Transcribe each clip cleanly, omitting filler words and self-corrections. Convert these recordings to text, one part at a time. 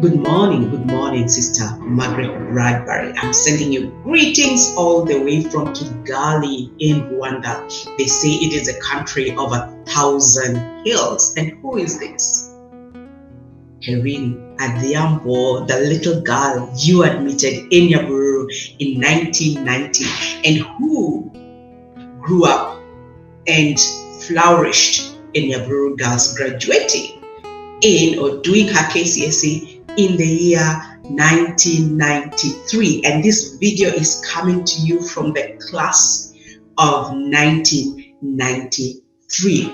Good morning, Sister Magaret Bradbury. I'm sending you greetings all the way from Kigali in Rwanda. They say it is a country of 1,000 hills. And who is this? Herin Adhiambo, the little girl you admitted in Nyaburu in 1990, and who grew up and flourished in Nyaburu Girls, graduating in or doing her KCSE in the year 1993. And this video is coming to you from the class of 1993.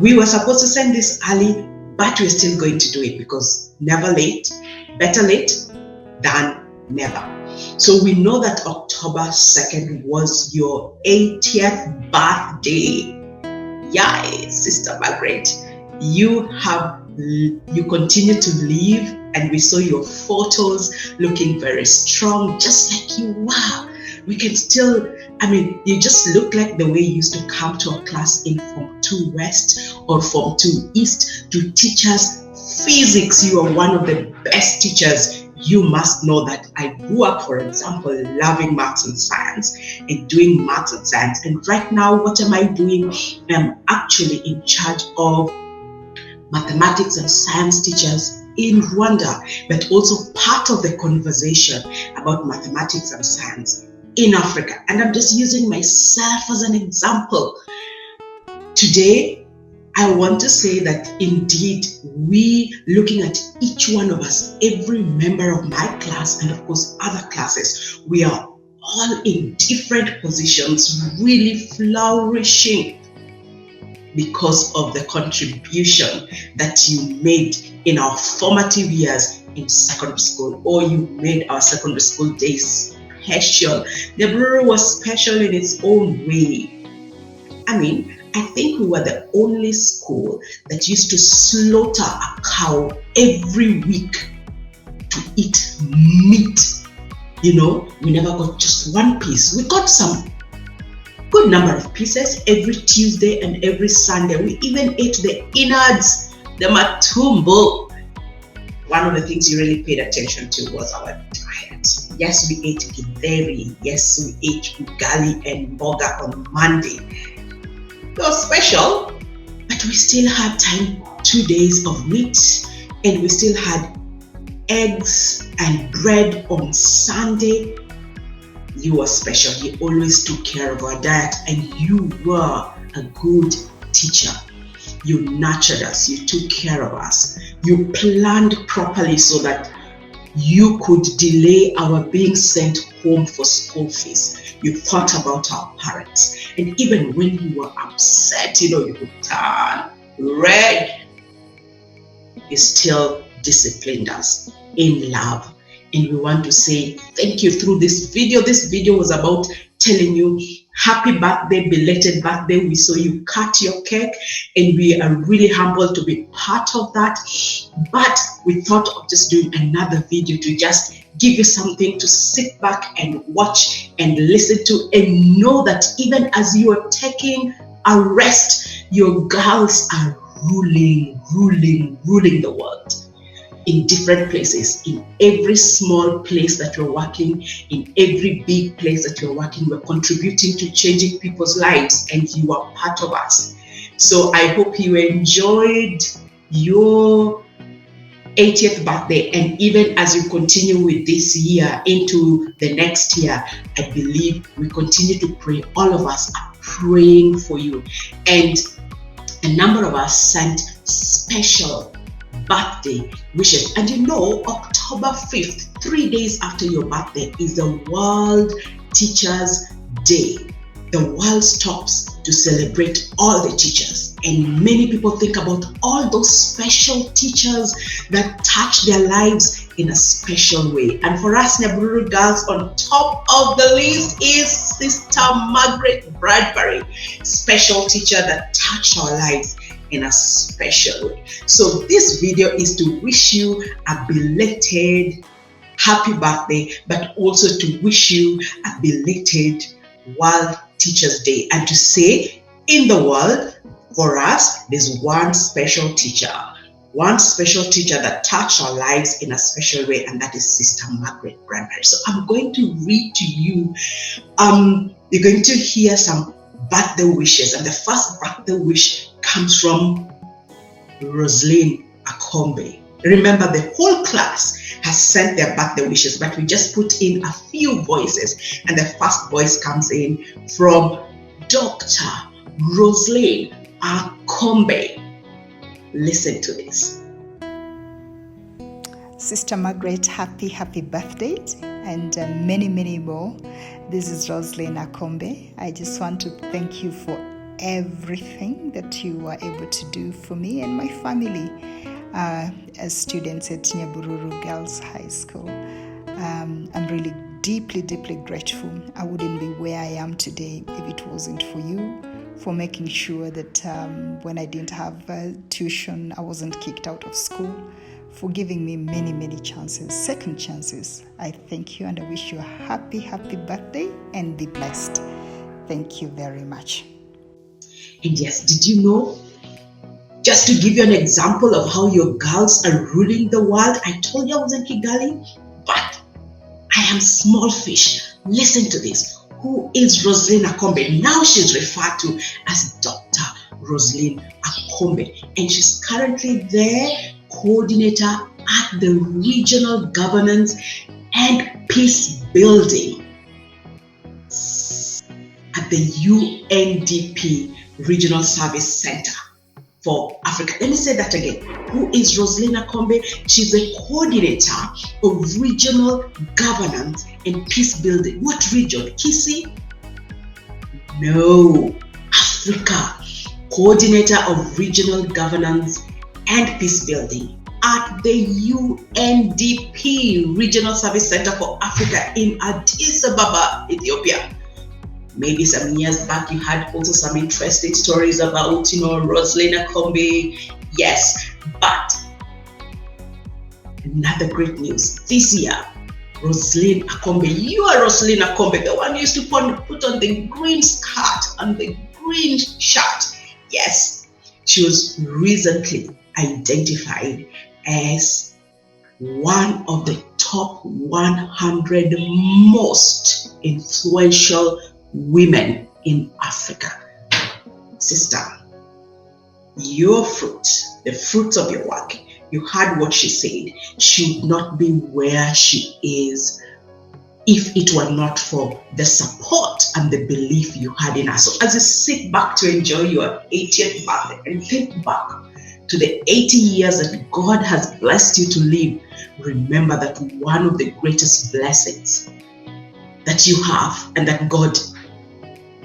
We were supposed to send this early, but we're still going to do it because never late, better late than never. So we know that October 2nd was your 80th birthday. Yes, Sister Magaret, you continue to live, and we saw your photos looking very strong, just like you. Wow, we can still, you just look like the way you used to come to a class in Form 2 West or Form 2 East to teach us physics. You are one of the best teachers. You must know that I grew up, for example, loving maths and science and doing maths and science. And right now, what am I doing? I'm actually in charge of mathematics and science teachers in Rwanda, but also part of the conversation about mathematics and science in Africa. And I'm just using myself as an example. Today, I want to say that indeed, we, looking at each one of us, every member of my class, and of course other classes, we are all in different positions, really flourishing because of the contribution that you made in our formative years in secondary school, or you made our secondary school days special. Nyaburu was special in its own way. I think we were the only school that used to slaughter a cow every week to eat meat. We never got just one piece. We got some good number of pieces every Tuesday and every Sunday. We even ate the innards, the matumbo. One of the things you really paid attention to was our diet. Yes, we ate githeri. Yes, we ate ugali and boga on Monday. It was special, but we still had 2 days of meat, and we still had eggs and bread on Sunday. You were special. You always took care of our diet, and you were a good teacher. You nurtured us. You took care of us. You planned properly so that you could delay our being sent home for school fees. You thought about our parents. And even when you were upset, you could turn red. You still disciplined us in love. And we want to say thank you through this video. This video was about telling you happy birthday, belated birthday. We saw you cut your cake, and we are really humbled to be part of that. But we thought of just doing another video to just give you something to sit back and watch and listen to, and know that even as you are taking a rest, your girls are ruling the world. In different places, in every small place that you're working, in every big place that you're working, we're contributing to changing people's lives, and you are part of us. So I hope you enjoyed your 80th birthday, and even as you continue with this year into the next year, I believe we continue to pray. All of us are praying for you, and a number of us sent special birthday wishes. And October 5th, 3 days after your birthday, is the World Teachers Day. The world stops to celebrate all the teachers, and many people think about all those special teachers that touch their lives in a special way. And for us Nyaburu girls, on top of the list is Sister Magaret Bradbury, special teacher that touched our lives in a special way. So this video is to wish you a belated happy birthday, but also to wish you a belated World Teachers Day, and to say in the world, for us, there's one special teacher one special teacher that touched our lives in a special way, and that is Sister Magaret Tribute. So I'm going to read to you. You're going to hear some birthday wishes, and the first birthday wish comes from Roselyn Akombe. Remember, the whole class has sent their birthday wishes, but we just put in a few voices, and the first voice comes in from Dr. Roselyn Akombe. Listen to this. Sister Magaret, happy birthday, and many more. This is Roselyn Akombe. I just want to thank you for everything that you were able to do for me and my family as students at Nyabururu Girls High School. I'm really deeply grateful. I wouldn't be where I am today if it wasn't for you, for making sure that when I didn't have tuition, I wasn't kicked out of school, for giving me many chances, second chances. I thank you, and I wish you a happy birthday and be blessed. Thank you very much. And yes, did you know, just to give you an example of how your girls are ruling the world, I told you I was in Kigali, but I am small fish. Listen to this. Who is Roselyn Akombe? Now she's referred to as Dr. Roselyn Akombe, and she's currently the coordinator at the Regional Governance and Peace Building at the UNDP Regional Service Center for Africa. Let me say that again. Who is Roselyn Akombe? She's the coordinator of Regional Governance and Peace Building. What region? Kisi? No, Africa. Coordinator of Regional Governance and Peace Building at the UNDP Regional Service Center for Africa in Addis Ababa, Ethiopia. Maybe some years back you had also some interesting stories about, Roselyn Akombe. Yes, but another great news. This year, Roselyn Akombe, you are Roselyn Akombe, the one who used to put on the green skirt and the green shirt. Yes, she was recently identified as one of the top 100 most influential women in Africa. Sister, your fruit, the fruits of your work, you heard what she said, she would not be where she is if it were not for the support and the belief you had in her. So as you sit back to enjoy your 80th birthday and think back to the 80 years that God has blessed you to live, remember that one of the greatest blessings that you have and that God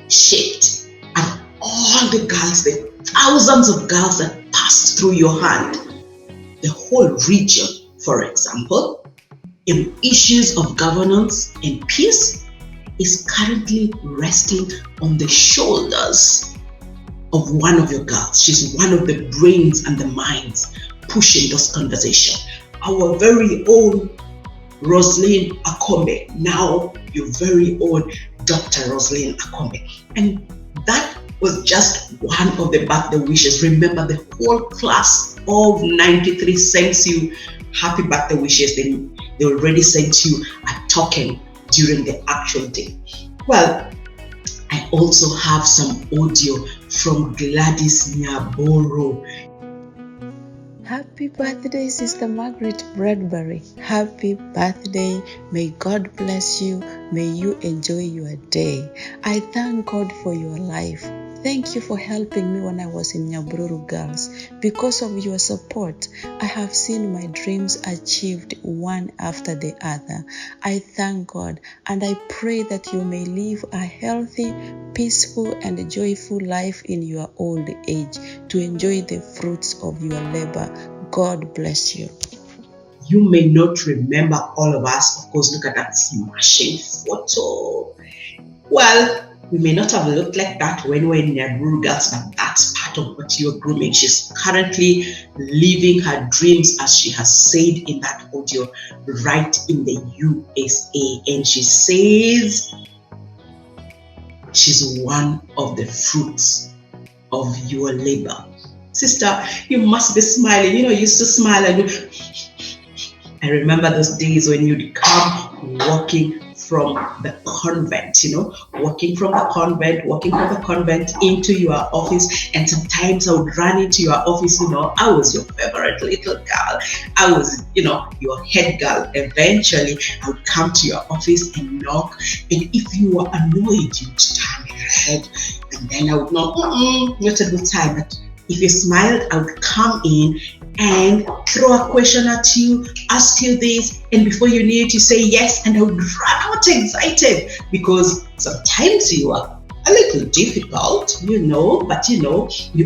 shaped are all the girls, the thousands of girls that passed through your hand. The whole region, for example, in issues of governance and peace, is currently resting on the shoulders of one of your girls. She's one of the brains and the minds pushing this conversation. Our very own Roselyn Akombe, now your very own Dr. Roselyn Akombe. And that was just one of the birthday wishes. Remember, the whole class of 93 sends you happy birthday wishes. They already sent you a token during the actual day. Well, I also have some audio from Gladys Nyaboro. Happy birthday, Sister Magaret Bradbury. Happy birthday. May God bless you. May you enjoy your day. I thank God for your life. Thank you for helping me when I was in Nyabururu Girls. Because of your support, I have seen my dreams achieved one after the other. I thank God, and I pray that you may live a healthy, peaceful, and joyful life in your old age to enjoy the fruits of your labor. God bless you. You may not remember all of us. Of course, look at that smashing photo. Well, we may not have looked like that when we were in Nyabururu Girls, but that's part of what you're grooming. She's currently living her dreams, as she has said in that audio, right in the USA. And she says she's one of the fruits of your labor. Sister, you must be smiling. You used to smile and I remember those days when you'd come walking from the convent, walking from the convent into your office. And sometimes I would run into your office, I was your favorite little girl. I was, your head girl. Eventually, I would come to your office and knock. And if you were annoyed, you'd turn your head. And then I would know, not a good time. But if you smiled, I would come in and throw a question at you, ask you this, and before you knew it, you say yes, and I would run out excited because sometimes you are a little difficult, but you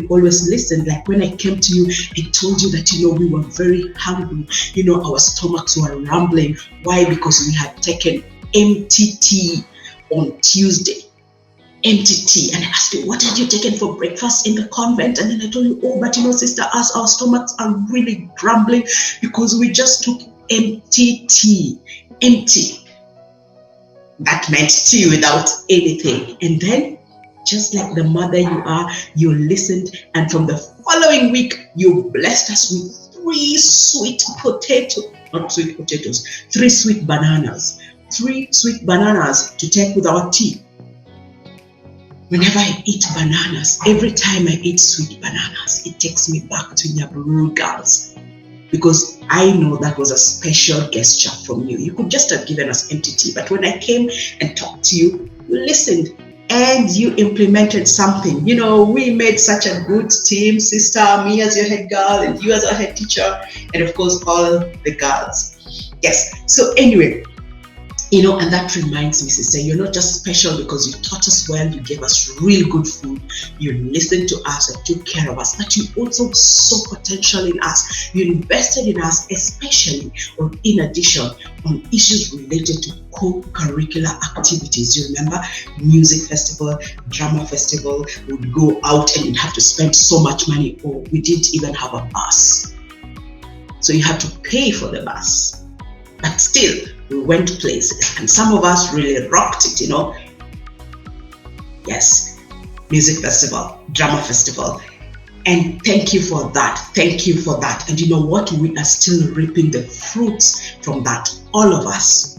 always listened. Like when I came to you and told you that, we were very hungry, our stomachs were rumbling. Why? Because we had taken empty tea on Tuesday. Empty tea. And I asked you, what had you taken for breakfast in the convent? And then I told you, but sister, as our stomachs are really grumbling because we just took empty tea. Empty. That meant tea without anything. And then, just like the mother you are, you listened, and from the following week, you blessed us with 3 sweet bananas. 3 sweet bananas to take with our tea. Whenever I eat bananas, every time I eat sweet bananas, it takes me back to Nyaburu girls. Because I know that was a special gesture from you. You could just have given us empty tea. But when I came and talked to you, you listened and you implemented something. We made such a good team, sister, me as your head girl and you as our head teacher. And of course, all the girls. Yes. So anyway, and that reminds me, sister, you're not just special because you taught us well, you gave us real good food, you listened to us and took care of us, but you also saw potential in us. You invested in us, especially or in addition on issues related to co-curricular activities. You remember music festival, drama festival, would go out and you'd have to spend so much money, or we didn't even have a bus. So you had to pay for the bus. But still, we went places, and some of us really rocked it, Yes, music festival, drama festival. And thank you for that. Thank you for that. And you know what? We are still reaping the fruits from that. All of us.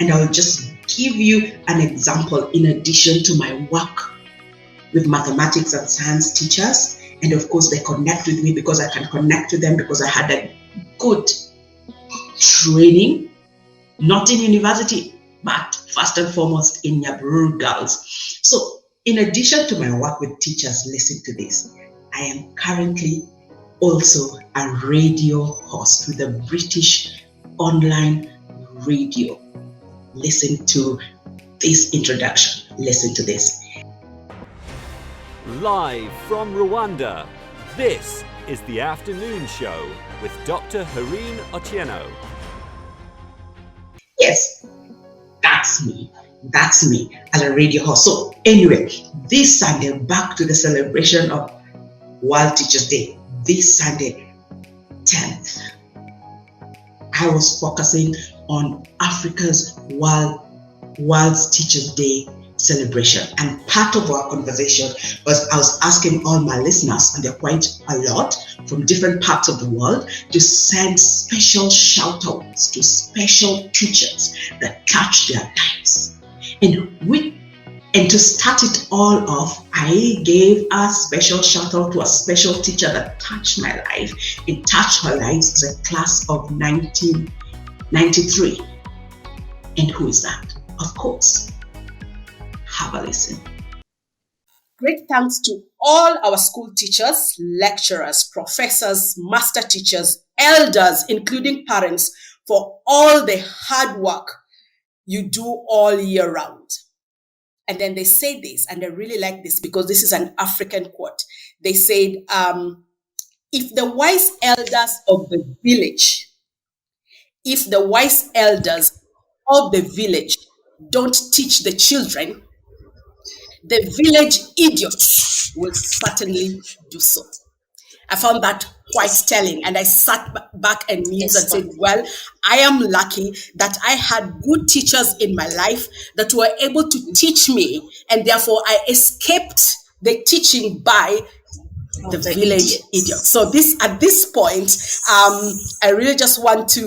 And I'll just give you an example in addition to my work with mathematics and science teachers. And of course, they connect with me because I can connect with them because I had a good training, not in university, but first and foremost in Nyaburu girls. So in addition to my work with teachers, listen to this. I am currently also a radio host with a British online radio. Listen to this introduction. Listen to this. Live from Rwanda, this is the Afternoon Show with Dr. Hareen Otieno. Yes, that's me as a radio host. So anyway, this Sunday, back to the celebration of World Teachers Day. This Sunday, 10th, I was focusing on Africa's World Teachers Day celebration. And part of our conversation was I was asking all my listeners, and they're quite a lot from different parts of the world, to send special shout outs to special teachers that touched their lives. And to start it all off, I gave a special shout out to a special teacher that touched my life. It touched her life as a class of 1993. And who is that? Of course, have a listen. Great thanks to all our school teachers, lecturers, professors, master teachers, elders, including parents, for all the hard work you do all year round. And then they say this, and I really like this because this is an African quote. They said, if the wise elders of the village don't teach the children, the village idiots will certainly do so. I found that quite telling, and I sat back and mused and said, well, I am lucky that I had good teachers in my life that were able to teach me, and therefore I escaped the teaching by the village idiot. So at this point, I really just want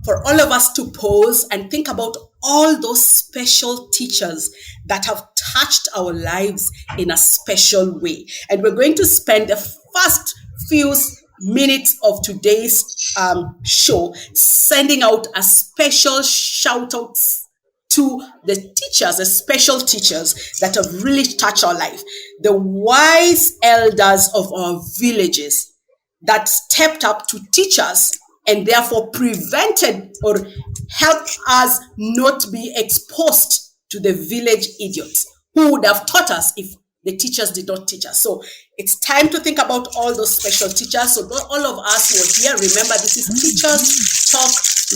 for all of us to pause and think about all those special teachers that have touched our lives in a special way. And we're going to spend the first few minutes of today's show sending out a special shout out to the teachers, the special teachers that have really touched our life, the wise elders of our villages that stepped up to teach us and therefore prevented or helped us not be exposed to the village idiots who would have taught us if the teachers did not teach us. So it's time to think about all those special teachers. So all of us who are here, remember this is Teachers Talk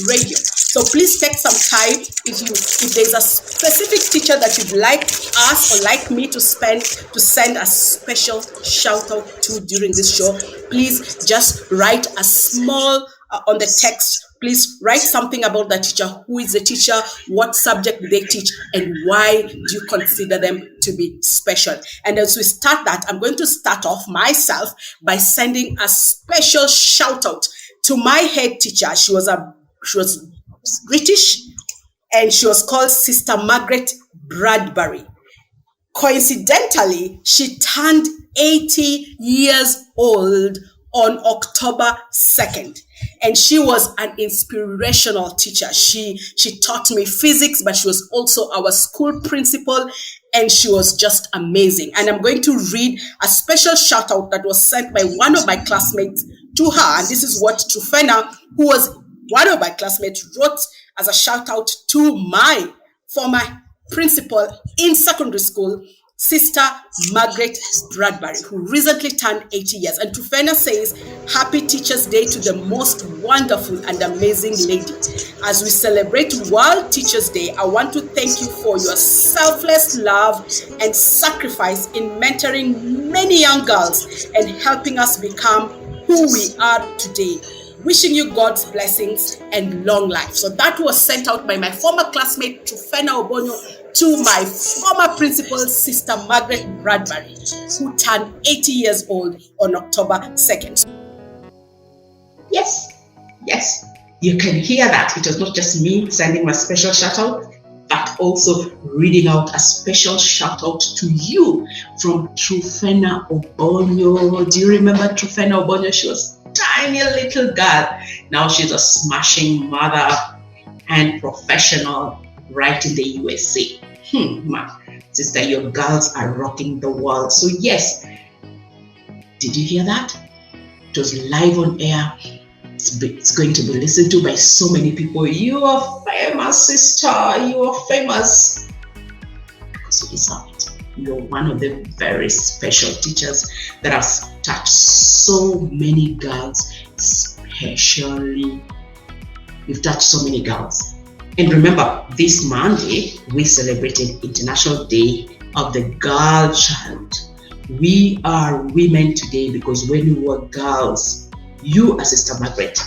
Radio. So please take some time. If there's a specific teacher that you'd like us or like me to send a special shout out to during this show, please just write a small on the text. Please write something about the teacher. Who is the teacher? What subject do they teach? And why do you consider them to be special? And as we start that, I'm going to start off myself by sending a special shout out to my head teacher. She was British and she was called Sister Magaret Bradbury. Coincidentally, she turned 80 years old on October 2nd. And she was an inspirational teacher. She taught me physics, but she was also our school principal, and she was just amazing. And I'm going to read a special shout out that was sent by one of my classmates to her. And this is what Trufena, who was one of my classmates, wrote as a shout out to my former principal in secondary school, Sister Magaret Bradbury, who recently turned 80 years. And Trufena says, Happy Teachers Day to the most wonderful and amazing lady. As we celebrate World Teachers Day, I want to thank you for your selfless love and sacrifice in mentoring many young girls and helping us become who we are today. Wishing you God's blessings and long life. So that was sent out by my former classmate, Trufena Obonyo, to my former principal, Sister Magaret Bradbury, who turned 80 years old on October 2nd. Yes, you can hear that. It was not just me sending my special shout out, but also reading out a special shout out to you from Trufena Obonyo. Do you remember Trufena Obonyo? She was a tiny little girl. Now she's a smashing mother and professional right in the USA. Man, sister, your girls are rocking the world. So yes, did you hear that? It was live on air. It's going to be listened to by so many people. You are famous, sister. You are famous because you deserve it. You're one of the very special teachers that have touched so many girls, especially you've touched so many girls. And remember, this Monday, we celebrated International Day of the Girl Child. We are women today because when we were girls, you, as Sister Magaret,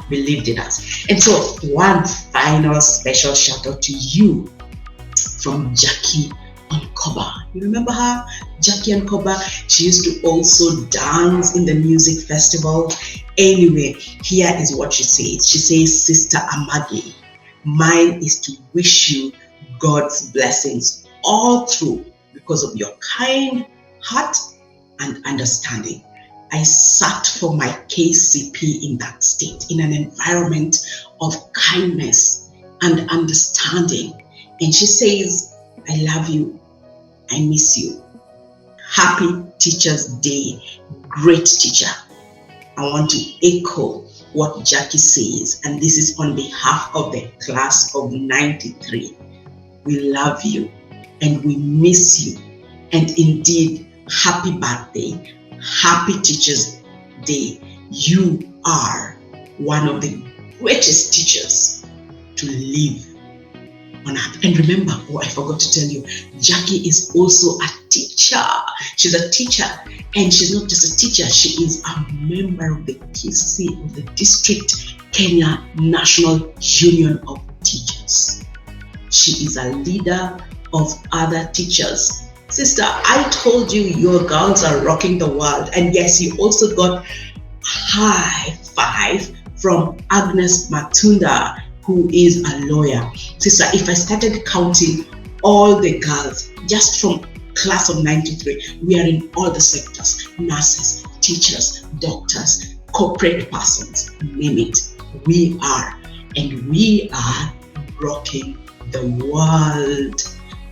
believed in us. And so, one final special shout out to you from Jackie Onkoba. You remember her? Jackie Onkoba. She used to also dance in the music festival. Anyway, here is what she says. She says, Sister Amagi, mine is to wish you God's blessings all through because of your kind heart and understanding. I sat for my KCP in that state, in an environment of kindness and understanding. And she says, I love you. I miss you. Happy Teacher's Day. Great teacher. I want to echo what Jackie says, and this is on behalf of the class of 93. We love you and we miss you. And indeed, happy birthday. Happy Teacher's Day. You are one of the greatest teachers to live on earth. And remember, I forgot to tell you, Jackie is also a teacher. She's a teacher, and she's not just a teacher, she is a member of the KC of the District Kenya National Union of Teachers. She is a leader of other teachers Sister, I told you your girls are rocking the world. And yes, you also got high five from Agnes Matunda, who is a lawyer. Sister, if I started counting all the girls just from class of 93, we are in all the sectors: nurses, teachers, doctors, corporate persons, name it. We are rocking the world.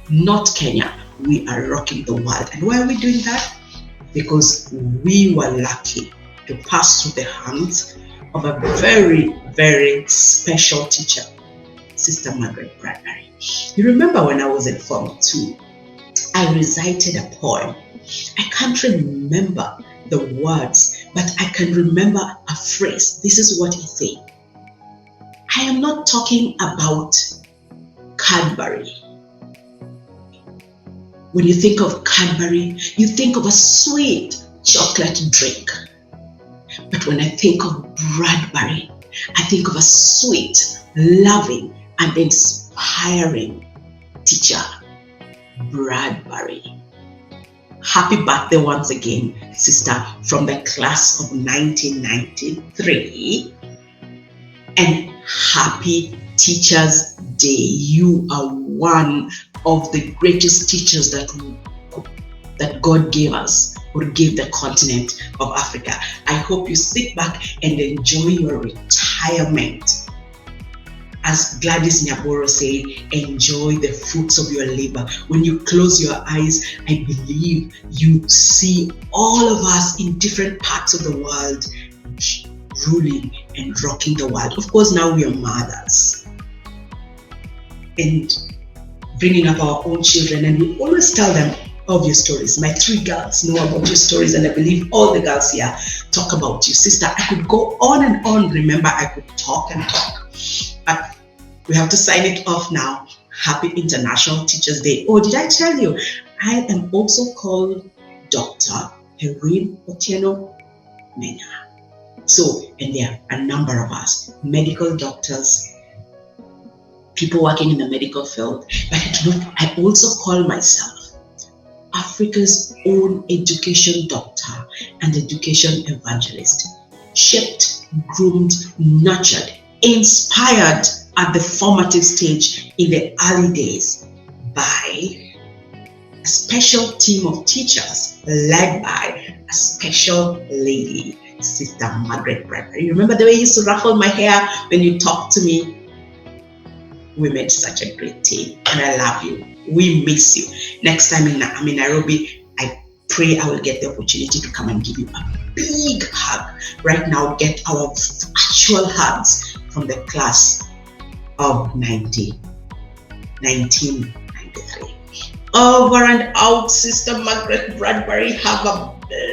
Not Kenya, we are rocking the world. And why are we doing that? Because we were lucky to pass through the hands of a very, very special teacher, Sister Magaret Bradbury. You remember when I was in Form 2, I recited a poem. I can't remember the words, but I can remember a phrase. This is what it said. I am not talking about Cadbury. When you think of Cadbury, you think of a sweet chocolate drink. But when I think of Bradbury, I think of a sweet, loving, and inspiring teacher, Bradbury. Happy birthday once again, sister, from the class of 1993. And happy Teachers' Day. You are one of the greatest teachers that God gave us, or gave the continent of Africa. I hope you sit back and enjoy your retirement. As Gladys Nyaboro said, enjoy the fruits of your labor. When you close your eyes, I believe you see all of us in different parts of the world ruling and rocking the world. Of course, now we are mothers and bringing up our own children, and we always tell them of your stories. My 3 girls know about your stories, and I believe all the girls here talk about you. Sister, I could go on and on. Remember, I could talk and talk, but we have to sign it off now. Happy International Teachers' Day. Oh, did I tell you? I am also called Dr. Heroin Otieno Mena. So, and there are a number of us, medical doctors, people working in the medical field, but I also call myself Africa's own education doctor and education evangelist. Shaped, groomed, nurtured, inspired at the formative stage in the early days by a special team of teachers led by a special lady, Sister Magaret Bradbury. You remember the way you used to ruffle my hair when you talked to me? We made such a great team, and I love you. We miss you. Next time I'm in Nairobi, I pray I will get the opportunity to come and give you a big hug. Right now, get our actual hugs from the class of 1993. Over and out, Sister Magaret Bradbury. Have a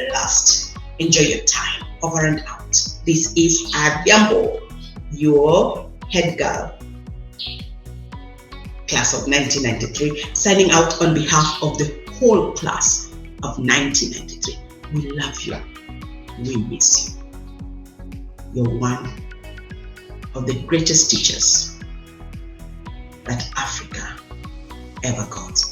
blast. Enjoy your time. Over and out. This is Abiambo, your head girl, class of 1993, signing out on behalf of the whole class of 1993. We love you. We miss you. You're one of the greatest teachers that Africa ever got.